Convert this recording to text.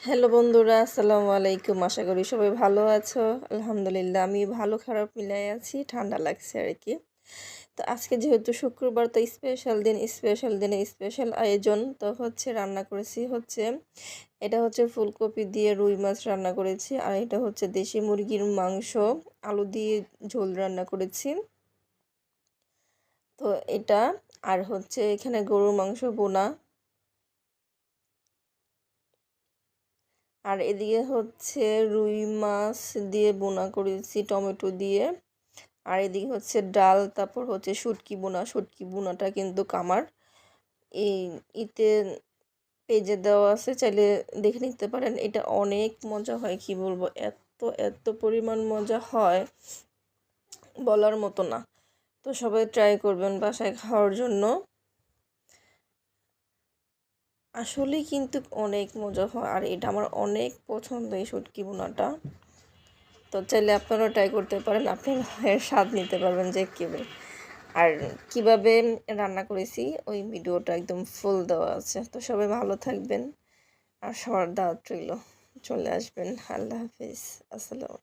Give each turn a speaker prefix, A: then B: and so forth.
A: Hello বন্ধুরা, আসসালামু আলাইকুম। আশা করি সবাই ভালো আছো। আলহামদুলিল্লাহ আমি ভালো খারাপ মিলাই আছি, ঠান্ডা লাগছে আর কি। তো আজকে যেহেতু শুক্রবার, তো স্পেশাল দিনে স্পেশাল আয়োজন। তো রান্না করেছি এটা ফুলকপি দিয়ে রুই মাছ রান্না করেছি, আর এটা দেশি মুরগির মাংস আলু দিয়ে ঝোল রান্না করেছি। তো এটা আর এখানে গরুর মাংস বোনা, আর এদিকে রুই মাছ দিয়ে বোনা করেছি টমেটো দিয়ে। আর এদিকে ডাল, তারপর শুটকি বোনাটা কিন্তু আমার এই ইতে পেজে দেওয়া আছে, চাইলে দেখে নিতে পারেন। এটা অনেক মজা হয়, কি বলবো, এত এত পরিমাণ মজা হয় বলার মতো না। তো সবাই ট্রাই করবেন বাসায় খাওয়ার জন্য, আসলেই কিন্তু অনেক মজা হয়। আর এটা আমার অনেক পছন্দ, এই শুটকি বোনাটা। তো চাইলে আপনারাও ট্রাই করতে পারেন, আপনি এর স্বাদ নিতে পারবেন যে কীভাবে আর কিভাবে রান্না করেছি। ওই ভিডিওটা একদম ফুল দেওয়া আছে। তো সবাই ভালো থাকবেন, আর সবার দাওয়াত রইল, চলে আসবেন। আল্লাহ হাফিজ, আসসালাম।